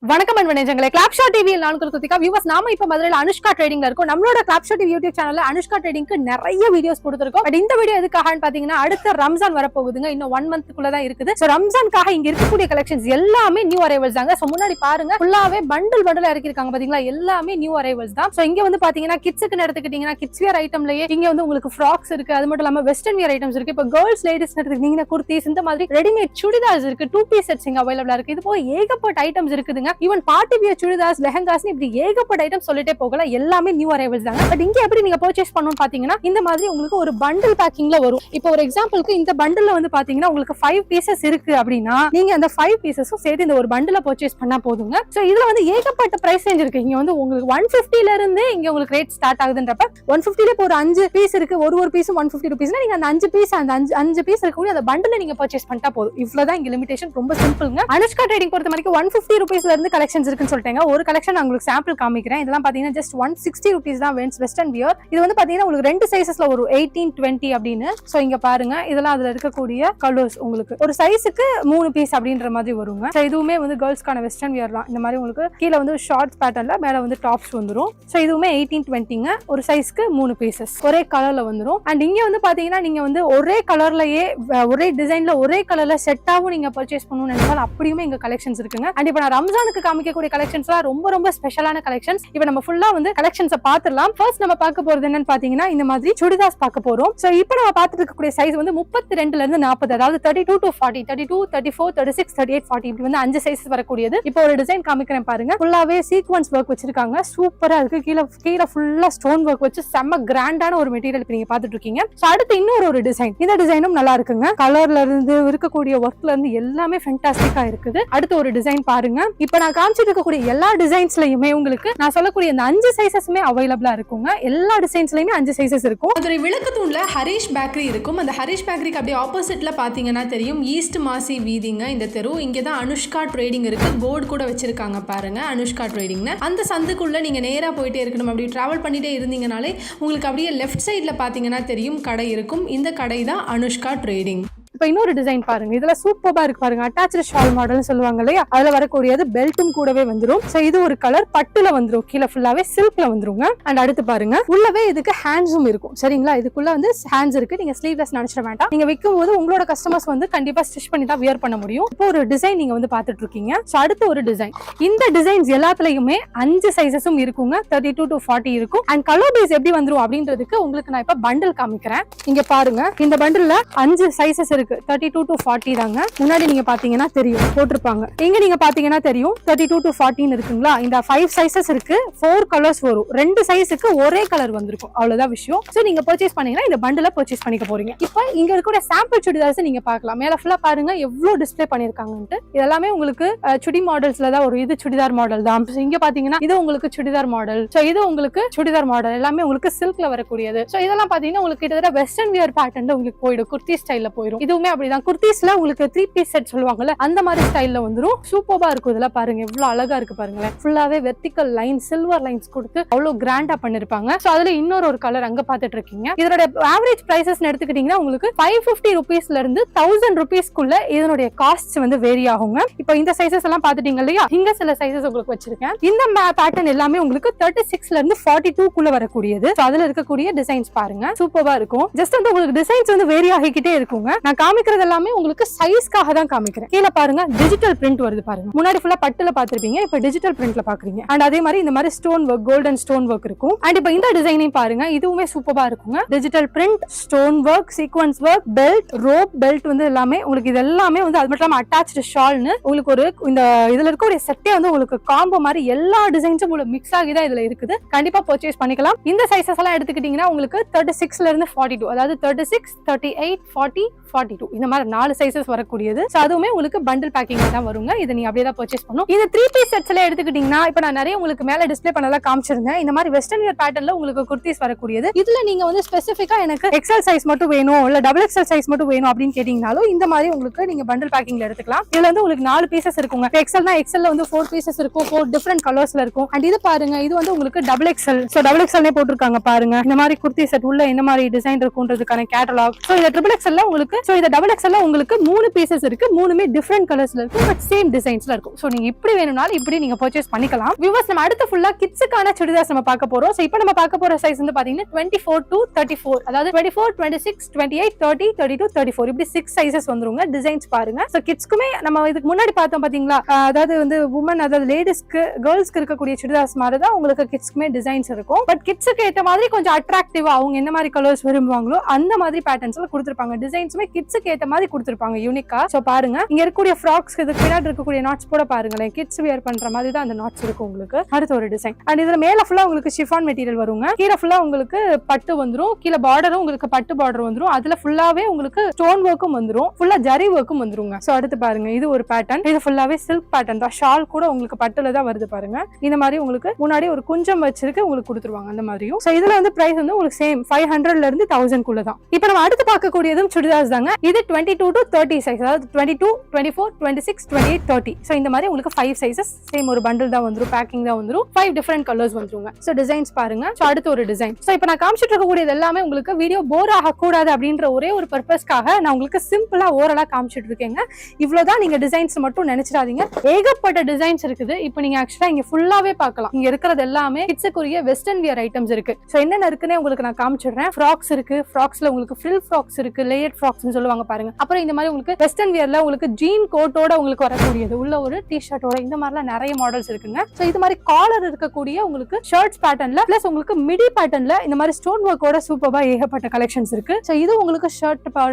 வணக்கம் அன்பனேஜங்களே, கிளாப்ஷா டிவியில் நான் கிருத்திகா. வியூவர்ஸ், நாம இப்ப மதுரையில அனுஷ்கா ட்ரேடிங்ல இருக்கோம். நம்மளோட கிளாப்ஷா டிவி யூடியூப் சேனல்ல அனுஷ்கா ட்ரேடிங்க்கு நிறைய வீடியோஸ் கொடுத்திருக்கோம். பட் இந்த வீடியோ எதுக்காகன்னு பாத்தீங்கன்னா, அடுத்த ரம்ஜான் வரப்போகுதுங்க. இன்னும் 1 மந்த்க்குள்ள தான் இருக்குது. சோ ரம்ஜான்காக இங்க இருக்கக்கூடிய கலெக்ஷன்ஸ் எல்லாமே நியூ அரைவல்ஸ் தாங்க. சோ முன்னாடி பாருங்க, ஃபுல்லாவே பண்டில் இறக்கி இருக்காங்க பாத்தீங்களா, எல்லாமே நியூ அரைவல்ஸ் தான். சோ இங்க வந்து பாத்தீங்கன்னா கிட்ஸுக்கு எடுத்துக்கிட்டீங்கன்னா கிட்ஸ் வியர் ஐட்டம்லயே இங்க வந்து உங்களுக்கு ஃப்ராக்ஸ் இருக்கு. அது மட்டும் இல்லாம வெஸ்டர்ன் வியர் ஐட்டம்ஸ் இருக்கு. இப்ப கேர்ள்ஸ் லேடிஸ் எடுத்துக்கிட்டீங்கன்னா குர்த்திஸ், இந்த மாதிரி ரெடிமேட் சுடிதார்ஸ் இருக்கு. 2 பீஸ் செட்ஸ் இங்க அவைலபிளா இருக்கு. இது போக ஏகப்பட்ட ஐட்டம்ஸ் இருக்குதுங்க. ஈவன் பார்ட்டி சுடிதார்ஸ், லெஹங்காஸ், இப்படி ஏகப்பட்ட ஐட்டம் சொல்லிட்டே போகலாம். எல்லாமே நியூ அரைவல்ஸ் தாங்க. பட் இங்க எப்படி நீங்க பர்ச்சேஸ் பண்ணனும் பாத்தீங்கன்னா, இந்த மாதிரி உங்களுக்கு ஒரு பண்டில் பேக்கிங்ல வரும். இப்போ ஒரு எக்ஸாம்பிளுக்கு இந்த பண்டில்ல வந்து பாத்தீங்கன்னா உங்களுக்கு 5 பீசஸ் இருக்கு அப்படின்னா, நீங்க அந்த 5 பீசஸும் சேர்த்து இந்த ஒரு பண்டில பர்ச்சேஸ் பண்ணா போதுங்க. சோ இதுல வந்து ஏகப்பட்ட பிரைஸ் ரேஞ்ச் இருக்கு. இங்க வந்து உங்களுக்கு 150 ல இருந்து இங்க உங்களுக்கு ரேட் ஸ்டார்ட் ஆகுதுன்றப்ப 150ல இப்போ ஒரு 5 பீஸ் இருக்கு. ஒரு பீஸும் 150 ரூபீஸ்னா நீங்க அந்த 5 பீஸ் அந்த 5 பீஸ் இருக்கக்கூடிய அந்த பண்டில நீங்க பர்ச்சேஸ் பண்ணிட்டா போதும். இவ்வளவுதான் இங்க லிமிடேஷன். ரொம்ப சிம்பிள்ங்க. அனுஷ்கா ட்ரேடிங் பொறுத்த வரைக்கும் 150 ரூபீஸ்ல இருந்து கலெக்ஷன்ஸ் இருக்குன்னு சொல்லிட்டாங்க. ஒரு கலெக்ஷன் நான் உங்களுக்கு சாம்பிள் காமிக்கிறேன். இதெல்லாம் பாத்தீங்கன்னா ஜஸ்ட் 160 ரூபீஸ் தான். Western wear. இது வந்து பாத்தீங்கன்னா உங்களுக்கு 2 சைஸஸ்ல வரும், 18, 20 அப்படின்னு. சோ இங்க பாருங்க, இதெல்லாம் அதுல இருக்கக்கூடிய கலர்ஸ் உங்களுக்கு ஒரு சைஸுக்கு 3 பீஸ் அப்படின்ற மாதிரி வருங்க. சோ இதுவுமே வந்து கேர்ள்ஸ்க்கான வெஸ்டர்ன் வியர் தான். இந்த மாதிரி உங்களுக்கு கீழ வந்து ஷார்ட்ஸ் பேட்டர்ன்ல, மேல வந்து டாப்ஸ் வந்துரும். சோ இதுவுமே 18, 20ங்க. ஒரு சைஸ்க்கு 3 பீசஸ் ஒரே கலர்ல வந்துரும். அண்ட் இங்க வந்து பாத்தீங்கன்னா நீங்க வந்து ஒரே கலர்லயே ஒரே டிசைன்ல ஒரே கலர்ல செட்டாவும் நீங்க பர்ச்சேஸ் பண்ணணும்னு நினைச்சாலும் அப்படியுமே இங்க கலெக்ஷன்ஸ் இருக்குங்க. அண்ட் இப்ப நான் ரம்ஜானுக்கு காமிக்கக்கூடிய கலெக்ஷன்ஸ்லாம் ரொம்ப ஸ்பெஷலான கலெக்ஷன்ஸ். இப்ப நம்ம ஃபுல்லா வந்து கலெக்ஷன்ஸை பார்த்துடலாம். ஃபர்ஸ்ட் நம்ம பார்க்க போறது என்னன்னு பாத்தீங்கன்னா, இந்த மாதிரி சுடிதார்ஸ் பார்க்க போறோம். சோ இப்போ நம்ம பார்த்துட்டு இருக்கக்கூடிய சைஸ் வந்து 32ல இருந்து 40, அதாவது 32 to 40, 32, 34, 36, 38, 40 இப்படி வந்து 5 சைஸ் வரக்கூடியது. இப்போ ஒரு டிசைன் காமிக்கிறேன் பாருங்க. ஃபுல்லாவே சீக்வென்ஸ் ஒர்க் வச்சிருக்காங்க. சூப்பரா இருக்கு. கீழ ஃபுல்லா ஸ்டோன் ஒர்க் வச்சு செம்ம கிராண்டான ஒரு மெட்டீரியல் இப்ப நீங்க பார்த்துட்டு இருக்கீங்க. சோ அடுத்து இன்னொரு டிசைன். இந்த டிசைனும் நல்லா இருக்குங்க. கலர்ல இருந்து இருக்கக்கூடிய ஒர்க்ல இருந்து எல்லாமே ஃபேண்டாஸ்டிக்கா இருக்குது. அடுத்து ஒரு டிசைன் பாருங்க. இப்போ நான் காமிச்சிட்டு இருக்கக்கூடிய எல்லா டிசைன்ஸ்லயுமே உங்களுக்கு நான் சொல்லக்கூடிய இந்த 5 சைஸஸ்மே அவைலபிளா இருக்குங்க. எல்லா டிசைன்ஸ்லயுமே 5 சைஸஸ் இருக்கும். மதுரை விளக்குத்தூண்ல ஹரிஷ் பேக்கரி இருக்கும். அந்த ஹரிஷ் பேக்கரிக்கு அப்படியே ஆப்போசிட்ல பாத்தீங்கன்னா தெரியும், ஈஸ்ட் மாசி வீதிங்க இந்த தெரு. இங்க தான் அனுஷ்கா ட்ரேடிங் இருக்கு. போர்டு கூட வச்சிருக்காங்க பாருங்க, அனுஷ்கா ட்ரேடிங்னு. அந்த சந்துக்குள்ள நீங்க நேரா போயிட்டே இருக்கணும். அப்படி டிராவல் பண்ணிட்டே இருந்தீங்கனாலே உங்களுக்கு அப்படியே லெஃப்ட் சைட்ல பாத்தீங்கன்னா தெரியும் கடை இருக்கும். இந்த கடை தான் அனுஷ்கா ட்ரேடிங். இப்ப இன்னொரு டிசைன் பாருங்க. இதுல சூப்பரா இருக்கு பாருங்க. அட்டாச்டு ஷால் மாடல் சொல்லுவாங்க இல்லையா, அதுல வரக்கூடியது பெல்ட்டும் கூடவே வந்துரும். சோ இது ஒரு கலர் பட்டுல வந்துரும். கீழ ஃபுல்லாவே சில்க்ல வந்துருங்க. அண்ட் அடுத்து பாருங்க, உள்ளவே இதுக்கு ஹேண்ட்ஸும் இருக்கும். சரிங்களா, இதுக்குள்ள வந்து ஹேண்ட்ஸ் இருக்கு. நீங்க ஸ்லீவ்லெஸ் நினைச்சிட வேண்டாம். நீங்க விற்கும் போது உங்களோட கஸ்டமர்ஸ் வந்து கண்டிப்பா ஸ்டிச் பண்ணி தான் வியர் பண்ண முடியும். இப்போ ஒரு டிசைன் நீங்க வந்து பாத்துட்டு இருக்கீங்க. சோ அடுத்து ஒரு டிசைன். இந்த டிசைன்ஸ் எல்லாத்துலயுமே 5 சைஸஸும் இருக்குங்க. 32 to 40 இருக்கும். அண்ட் கலர் பேஸ் எப்படி வந்துரும் அப்படின்றதுக்கு உங்களுக்கு நான் இப்ப பண்டில் காமிக்கிறேன். இங்க பாருங்க, இந்த பண்டில்ல 5 சைஸஸ் இருக்கு. 32 to 40 தாங்க. முன்னாடி நீங்க பாத்தீங்கன்னா தெரியும் போட்டிருப்பாங்க. இங்க நீங்க பாத்தீங்கன்னா தெரியும் 32 to 40 இருக்குங்களா. இந்த 5 சைஸஸ் இருக்கு. 4 கலர்ஸ் வரும். 2 சைஸுக்கு ஒரே கலர் வந்திருக்கும். அவ்வளவுதான் விஷயம். சோ நீங்க பர்ச்சேஸ் பண்ணீங்கன்னா இந்த பண்டில பர்ச்சேஸ் பண்ணிக்க போறீங்க. இப்போ இங்க இருக்கிற சாம்பிள் சுடிதார்ஸ் நீங்க பார்க்கலாம். மேல ஃபுல்லா பாருங்க எவ்வளவு டிஸ்ப்ளே பண்ணிருக்காங்கன்னு. இதெல்லாமே உங்களுக்கு சுடி மாடல்ஸ்ல தான் ஒரு இது சுடிதார் மாடல் தான். இங்க பாத்தீங்கன்னா இது உங்களுக்கு சுடிதார் மாடல். சோ இது உங்களுக்கு சுடிதார் மாடல். எல்லாமே உங்களுக்கு சில்க்ல வரக்கூடியது. சோ இதெல்லாம் பாத்தீங்கன்னா உங்களுக்கு கிட்டத்தட்ட வெஸ்டர்ன் வியர் பேட்டர்ன்ல உங்களுக்கு போயிடும். குர்த்தி ஸ்டைல்ல போயிடும். இதுவுமே அப்படிதான். குர்த்திஸ்ல உங்களுக்கு 3 பீஸ் செட் சொல்லுவாங்கல்ல, அந்த மாதிரி ஸ்டைல்ல வந்துரும். சூப்பரா இருக்கும். இதெல்லாம் பாருங்க எவ்வளவு அழகா இருக்கு பாருங்களேன். ஃபுல்லாவே வெர்டிகல் லைன், சில்வர் லைன்ஸ் கொடுத்து அவ்வளவு கிராண்டா பண்ணிருப்பாங்க. சோ அதுல இன்னொரு கலர் அங்க பாத்துட்டு இருக்கீங்க. இதோட ஆவரேஜ் பிரைசஸ் எடுத்துக்கிட்டீங்கன்னா உங்களுக்கு 550 ரூபீஸ்ல இருந்து 1000 ரூபீஸ்க்குள்ள இதனுடைய காஸ்ட் வந்து வேரி ஆகுங்க. இப்போ இந்த சைசஸ் எல்லாம் பாத்துட்டீங்க இல்லையா, இங்க சில சைசஸ் உங்களுக்கு வச்சிருக்கேன். இந்த பேட்டர்ன் எல்லாமே உங்களுக்கு 36ல இருந்து 42 குள்ள வரக்கூடியது. அதுல இருக்கக்கூடிய டிசைன்ஸ் பாருங்க சூப்பரா இருக்கும். ஜஸ்ட் வந்து உங்களுக்கு டிசைன்ஸ் வந்து வேரி ஆகிக்கிட்டே இருக்குங்க. நான் காமிக்கிறது எல்லாமே உங்களுக்கு சைஸ்க்காக தான் காமிக்கிறேன். கீழ பாருங்க டிஜிட்டல் பிரிண்ட் வருது பாருங்க. முன்னாடி ஃபுல்லா பட்டுல பாத்திருப்பீங்க, இப்ப டிஜிட்டல் பிரிண்ட்ல பாக்குறீங்க. அண்ட் அதே மாதிரி இந்த மாதிரி stone work, golden stone work இருக்கும். அண்ட் இப்ப இந்த டிசைனையும் பாருங்க, இதுவுமே சூப்பரா இருக்குங்க. Digital print, stone work, sequence work, belt, rope belt வந்து எல்லாமே உங்களுக்கு இது எல்லாமே வந்து அது மட்டும் இல்லாம அட்டாச்டு ஷால்னு உங்களுக்கு ஒரு இந்த இதுல இருக்க ஒரு செட்டே வந்து உங்களுக்கு காம்போ மாதிரி எல்லா டிசைன்ஸும் உங்களுக்கு மிக்ஸ் ஆகி தான் இதுல இருக்குது. கண்டிப்பா பர்ச்சேஸ் பண்ணிக்கலாம். இந்த சைசஸ் எல்லாம் எடுத்துக்கிட்டீங்கன்னா உங்களுக்கு 36ல இருந்து 42, அதாவது 36, 38, 40, 42 இந்த மாதிரி 4 சைஸஸ் வரக்கூடியது. சோ அதுவுமே உங்களுக்கு பண்டில் பேக்கிங்ல தான் வருங்க. இத நீ அப்படியே தான் பர்ச்சேஸ் பண்ணனும். இந்த 3 பீஸ் செட்ஸ்ல எடுத்துக்கிட்டீங்கன்னா இப்ப நான் நிறைய உங்களுக்கு மேல டிஸ்ப்ளே பண்ணல காமிச்சிருந்தேன். இந்த மாதிரி வெஸ்டர்ன் வியர் பேட்டர்ன்ல உங்களுக்கு குர்த்திஸ் வரக்கூடியது. இதுல நீங்க வந்து ஸ்பெசிஃபிக்கா எனக்கு எக்ஸ்எல் சைஸ் மட்டும் வேணும் இல்ல டபுள் எக்ஸ்எல் சைஸ் மட்டும் வேணும் அப்படின்னு கேட்டீங்கனாலும் இந்த மாதிரி உங்களுக்கு நீங்க பண்டில் பேக்கிங்ல எடுத்துக்கலாம். இதுல வந்து உங்களுக்கு 4 பீசஸ் இருக்குங்க. எக்ஸ்எல்னா எக்ஸ்எல்ல வந்து 4 பீசஸ் இருக்கும். 4 டிஃபரண்ட் கலர்ஸ்ல இருக்கும். அண்ட் இது பாருங்க, இது வந்து உங்களுக்கு டபுள் எக்ஸ்எல். சோ டபுள் எக்ஸ்எல்னே போட்டுருக்காங்க பாருங்க. இந்த மாதிரி குர்த்தி செட் உள்ள என்ன மாதிரி டிசைன் இருக்குன்றதுக்கான கேட்டலாக். சோ இந்த ட்ரிபிள் எக்ஸ்எல்ல உங்களுக்கு உங்களுக்கு. சோ இந்த டபுள் எக்ஸ்எல்ல உங்களுக்கு 3 பீசஸ் இருக்கு, 3மே டிஃபரெண்ட் கலர்ஸ்ல இருக்கு, பட் சேம் டிசைன்ஸ்ல இருக்கும். சோ நீங்க இப்படி வேணும்னாலும் இப்படி நீங்க பர்ச்சேஸ் பண்ணிக்கலாம். வியூவர்ஸ், நம்ம அடுத்து ஃபுல்லா கிட்ஸுக்கான சுடிதார்ஸ் நம்ம பார்க்க போறோம். சோ இப்போ நம்ம பார்க்க போற சைஸ் வந்து பாத்தீங்கன்னா 24 to 34, அதாவது 24, 26, 28, 30, 32, 34 இப்படி 6 சைஸஸ் வந்துருங்க. டிசைன்ஸ் பாருங்க. சோ கிட்ஸ்க்குமே நம்ம இதுக்கு முன்னாடி பார்த்தோம் பாத்தீங்களா, அதாவது வந்து உமன், அதாவது லேடிஸ்க்கு கேர்ள்ஸ்க்கு இருக்கக்கூடிய சுடிதார்ஸ் மாதிரி தான் உங்களுக்கு கிட்ஸ்க்குமே டிசைன்ஸ் இருக்கும். பட் கிட்ஸுக்கு ஏற்ற மாதிரி கொஞ்சம் அட்ராக்டிவா அவங்க என்ன மாதிரி கலர்ஸ் விரும்புவாங்களோ அந்த மாதிரி பேட்டர்ன்ஸ்ல கொடுத்திருப்பாங்க. டிசைன்ஸுமே கிட்ஸுக்கு ஏற்ற மாதிரி கொடுத்திருப்பாங்க யூனிக்கா. சோ பாருங்க, இங்க இருக்கக்கூடிய ஃப்ராக்ஸ்க்கு இதுக்கு பின்னாடி இருக்கக்கூடிய நாட்ஸ் கூட பாருங்களேன், கிட்ஸ் வியர் பண்ற மாதிரி தான் அந்த நாட்ஸ் இருக்கும் உங்களுக்கு. அடுத்த ஒரு டிசைன். அண்ட் இதுல மேல ஃபுல்லா உங்களுக்கு ஷிஃபான் மெட்டீரியல் வருங்க, கீழே ஃபுல்லா உங்களுக்கு பட்டு வந்துரும், கீழே பார்டரும் உங்களுக்கு பட்டு பார்டர் வந்துரும், அதுல ஃபுல்லாவே உங்களுக்கு ஸ்டோன் ஒர்க்கும் வந்துரும், ஃபுல்லா ஜரி ஒர்க்கும் வந்துருங்க. சோ அடுத்து பாருங்க, இது ஒரு பேட்டர்ன். இது ஃபுல்லாவே சில்க் பேட்டர்ன் தான். ஷால் கூட உங்களுக்கு பட்டுல தான் வருது பாருங்க. இந்த மாதிரி உங்களுக்கு முன்னாடி ஒரு குஞ்சம் வச்சிருக்கு உங்களுக்கு கொடுத்துருவாங்க அந்த மாதிரியும். சோ இதுல வந்து பிரைஸ் வந்து உங்களுக்கு சேம் 500ல இருந்து 1000 குள்ள தான். இப்போ நம்ம அடுத்து பார்க்கக்கூடியதும் சுடிதார்ஸ் தாங்க. இது 22 to 30 சைஸ், அதாவது 22, 24, 26, 28, 30. சோ இந்த மாதிரி உங்களுக்கு 5 சைஸஸ் சேம் ஒரு பண்டில் தான் வந்துரும், பேக்கிங் தான் வந்துரும், 5 டிஃபரெண்ட் கலர்ஸ் வந்துருங்க. சோ டிசைன்ஸ் பாருங்க. சோ அடுத்து ஒரு டிசைன். சோ இப்போ நான் காமிச்சிட்டு இருக்கக்கூடியது எல்லாமே உங்களுக்கு வீடியோ போர் ஆக கூடாது அப்படின்ற ஒரே ஒரு பர்பஸ்க்காக நான் உங்களுக்கு சிம்பிளா ஓரலா காமிச்சிட்டு இருக்கேங்க. இவ்வளவுதான், நீங்க டிசைன்ஸ் மட்டும் நினைச்சிடாதீங்க, ஏகப்பட்ட டிசைன்ஸ் இருக்குது. இப்போ நீங்க ஆக்சுவலா இங்க ஃபுல்லாவே பார்க்கலாம். இங்க இருக்கிறது எல்லாமே கிட்ஸுக்குரிய வெஸ்டர்ன் வியர் ஐட்டம்ஸ் இருக்கு. சோ என்னென்ன இருக்குன்னு உங்களுக்கு நான் காமிச்சிடுறேன். ஃப்ராக்ஸ் இருக்கு, ஃப்ராக்ஸ்ல உங்களுக்கு ஃப்ரில் ஃப்ராக்ஸ் இருக்கு, லேயர் ஃப்ராக்ஸ்னு சொல்லுவாங்க பாருங்க. அப்புறம் இந்த மாதிரி உங்களுக்கு வெஸ்டர்ன் வியர்ல உங்களுக்கு ஜீன் கோட்டோட உங்களுக்கு வரக்கூடியது, உள்ள ஒரு டி ஷர்ட்டோட, இந்த மாதிரிலாம் நிறைய மாடல்ஸ் இருக்குங்க. சோ இது மாதிரி காலர் இருக்கக்கூடிய உங்களுக்கு ஷர்ட்ஸ் பேட்டர்ன்ல பிளஸ் உங்களுக்கு மிடி பேட்டர்ன்ல இந்த மாதிரி ஸ்டோன் ஒர்க்கோட சூப்பரா ஏகப்பட்ட கலெக்ஷன்ஸ் இருக்கு. சோ இது உங்களுக்கு ஷர்ட்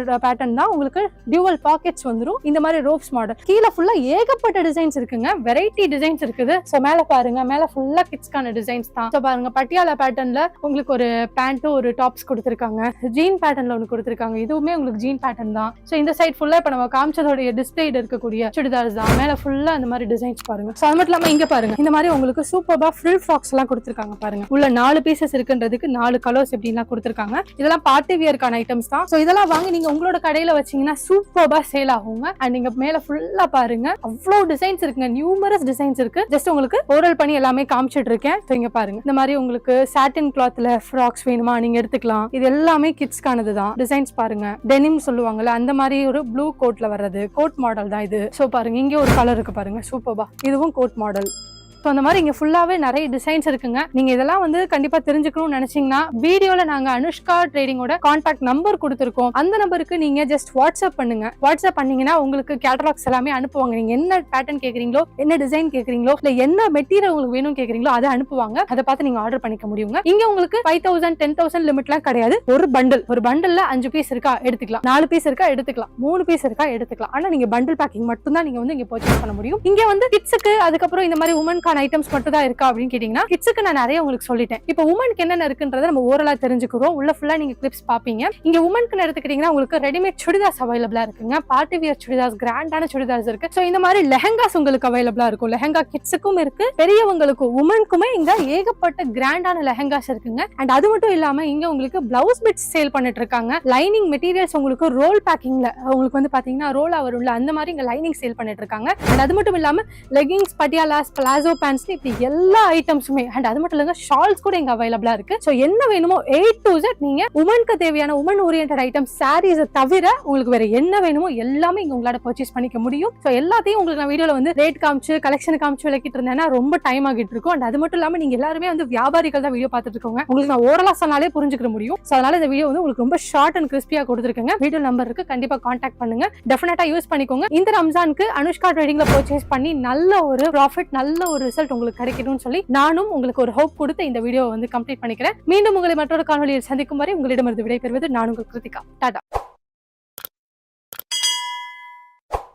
பேட்டர்ன் தான், உங்களுக்கு டியூவல் பாக்கெட்ஸ் வந்துரும், இந்த மாதிரி ரோப்ஸ் மாடல். கீழே ஃபுல்லா ஏகப்பட்ட டிசைன்ஸ் இருக்குங்க, வெரைட்டி டிசைன்ஸ் இருக்குது. சோ மேல பாருங்க, மேல ஃபுல்லா கிட்ஸ்க்கான டிசைன்ஸ் தான். சோ பாருங்க, பட்டியாலா பேட்டர்ன்ல உங்களுக்கு ஒரு பேண்ட்டும் ஒரு டாப்ஸ் கொடுத்திருக்காங்க, ஜீன் பேட்டர்ன்ல ஒன்னு கொடுத்திருக்காங்க, இதுவுமே உங்களுக்கு ஜீன் பேட்டர்ன் தான். சோ இந்த சைடு ஃபுல்லா இப்ப நம்ம காமிச்சதோட டிஸ்பிளேல இருக்கக்கூடிய சுடிதார்ஸ் தான். மேல ஃபுல்லா இந்த மாதிரி டிசைன்ஸ் பாருங்க. சோ அது மட்டும் இல்லாம இங்க பாருங்க, இந்த மாதிரி உங்களுக்கு சூப்பரா ஃப்ரில் ஃப்ராக்ஸ் எல்லாம் கொடுத்திருக்காங்க பாருங்க. உள்ள 4 பீசஸ் இருக்குன்றதுக்கு 4 கலர்ஸ் எப்படிலாம் கொடுத்திருக்காங்க. இதெல்லாம் பார்ட்டி வியர்க்கான ஐட்டம்ஸ் தான். சோ இதெல்லாம் வாங்கி நீங்க உங்களோட கடையில வச்சீங்கன்னா சூப்பரா சேல் ஆகுங்க. அண்ட் நீங்க மேல ஃபுல்லா பாருங்க, அவ்வளவு டிசைன்ஸ் இருக்குங்க, நியூமரஸ் டிசைன்ஸ் இருக்கு. ஜஸ்ட் உங்களுக்கு ஓரல் பண்ணி எல்லாமே காமிச்சிட்டு இருக்கேன். சோ இங்க பாருங்க, இந்த மாதிரி உங்களுக்கு சாட்டின் கிளாத்ல ஃப்ராக்ஸ் வேணுமா நீங்க எடுத்துக்கலாம். இது எல்லாமே கிட்ஸ்க்கானது தான். டிசைன்ஸ் பாருங்க, டெனிம் சொல்லுவாங்கல்ல அந்த மாதிரி ஒரு ப்ளூ கோட்ல வர்றது, கோட் மாடல் தான் இது. சோ பாருங்க, இங்க ஒரு கலர் இருக்கு பாருங்க, சூப்பர்பா, இதுவும் கோட் மாடல். ஸோ அந்த மாதிரி இங்கே ஃபுல்லாகவே நிறைய டிசைன்ஸ் இருக்குங்க. நீங்கள் இதெல்லாம் வந்து கண்டிப்பாக தெரிஞ்சுக்கணும்னு நினச்சிங்கன்னா வீடியோவில் நாங்கள் அனுஷ்கா ட்ரேடிங்கோட கான்டாக்ட் நம்பர் கொடுத்துருக்கோம். அந்த நம்பருக்கு நீங்கள் ஜஸ்ட் வாட்ஸ்அப் பண்ணுங்க. வாட்ஸ்அப் பண்ணீங்கன்னா உங்களுக்கு கேட்டலாக்ஸ் எல்லாமே அனுப்புவாங்க. நீங்கள் என்ன பேட்டர்ன் கேட்குறீங்களோ, என்ன டிசைன் கேட்குறீங்களோ, இல்லை என்ன மெட்டீரியல் உங்களுக்கு வேணும் கேட்குறீங்களோ அதை அனுப்புவாங்க. அதை பார்த்து நீங்கள் ஆர்டர் பண்ணிக்க முடியுங்க. இங்கே உங்களுக்கு 5000, 10,000 லிமிட்லாம் கிடையாது. ஒரு பண்டில் 5 பீஸ் இருக்கா எடுத்துக்கலாம், 4 பீஸ் இருக்கா எடுத்துக்கலாம், 3 பீஸ் இருக்கா எடுத்துக்கலாம். ஆனால் நீங்கள் பண்டில் பேக்கிங் மட்டும் தான் நீங்கள் வந்து இங்கே பர்ச்சேஸ் பண்ண முடியும். இங்கே வந்து கிட்ஸுக்கு அதுக்கப்புறம் இந்த மாதிரி உமன் ஐட்டம்ஸ் மட்டும் தான் இருக்கா அப்படின்னு கேட்டீங்கன்னா, கிட்ஸுக்கு நான் நிறைய உங்களுக்கு சொல்லிட்டேன். இப்போ உமனுக்கு என்னென்ன இருக்குன்றத நம்ம ஓரலா தெரிஞ்சுக்கிறோம். உள்ள ஃபுல்லா நீங்க கிளிப்ஸ் பாப்பீங்க. இங்க உமனுக்கு எடுத்துக்கிட்டீங்கன்னா உங்களுக்கு ரெடிமேட் சுடிதார்ஸ் அவைலபிளா இருக்குங்க. பார்ட்டி வியர் சுடிதார்ஸ், கிராண்டான சுடிதார்ஸ் இருக்கு. சோ இந்த மாதிரி லெஹங்காஸ் உங்களுக்கு அவைலபிளா இருக்கும். லெஹங்கா கிட்ஸுக்கும் இருக்கு, பெரியவங்களுக்கும் உமனுக்குமே இங்க ஏகப்பட்ட கிராண்டான லெஹங்காஸ் இருக்குங்க. அண்ட் அது மட்டும் இல்லாம இங்க உங்களுக்கு பிளவுஸ் பிட்ஸ் சேல் பண்ணிட்டு இருக்காங்க. லைனிங் மெட்டீரியல்ஸ் உங்களுக்கு ரோல் பேக்கிங்ல உங்களுக்கு வந்து பாத்தீங்கன்னா ரோலா வரும்ல, அந்த மாதிரி இங்க லைனிங் சேல் பண்ணிட்டு இருக்காங்க. அண்ட் அது மட்டும் இல்லாம லெகிங்ஸ், பட்டியாலாஸ், பிளாசோ பேண்ட்ஸ், இப்படி எல்லா ஐட்டம்ஸுமே. அண்ட் அது மட்டும் இல்லங்க, ஷால்ஸ் கூட இங்க அவைலபிளா இருக்கு. சோ என்ன வேணுமோ A to Z நீங்க உமனுக்கு தேவையான உமன் ஓரியன்டட் ஐட்டம், சாரீஸ் தவிர உங்களுக்கு வேற என்ன வேணுமோ எல்லாமே இங்க உங்களால பர்ச்சேஸ் பண்ணிக்க முடியும். சோ எல்லாத்தையும் உங்களுக்கு நான் வீடியோல வந்து ரேட் காமிச்சு கலெக்ஷன் காமிச்சு விளக்கிட்டு இருந்தேன்னா ரொம்ப டைம் ஆகிட்டு இருக்கும். அண்ட் அது மட்டும் இல்லாம நீங்க எல்லாருமே வந்து வியாபாரிகள் தான் வீடியோ பார்த்துட்டு இருக்கோங்க. உங்களுக்கு நான் ஓரலா சொன்னாலே புரிஞ்சுக்க முடியும். சோ அதனால இந்த வீடியோ வந்து உங்களுக்கு ரொம்ப ஷார்ட் அண்ட் கிறிஸ்பியா கொடுத்துருக்கேங்க. வீடியோ நம்பர் இருக்கு, கண்டிப்பா கான்டாக்ட் பண்ணுங்க. டெஃபினட்டா யூஸ் பண்ணிக்கோங்க. இந்த ரம்ஜானுக்கு அனுஷ்கா ட்ரேடிங்ல பர்ச்சேஸ் பண்ணி நல்ல ஒரு ப்ராஃபிட், நல்ல ஒரு ரிசல்ட் உங்களுக்கு கிடைக்கணும்னு சொல்லி நானும் உங்களுக்கு ஒரு ஹோப் கொடுத்து இந்த வீடியோ வந்து கம்ப்ளீட் பண்ணிக்கிறேன். மீண்டும் உங்களை மற்றொரு காணொலியில் சந்திக்கும் வரை உங்களிடமிருந்து விடைபெறுவது நான் உங்கள் கிருத்திகா. டாடா.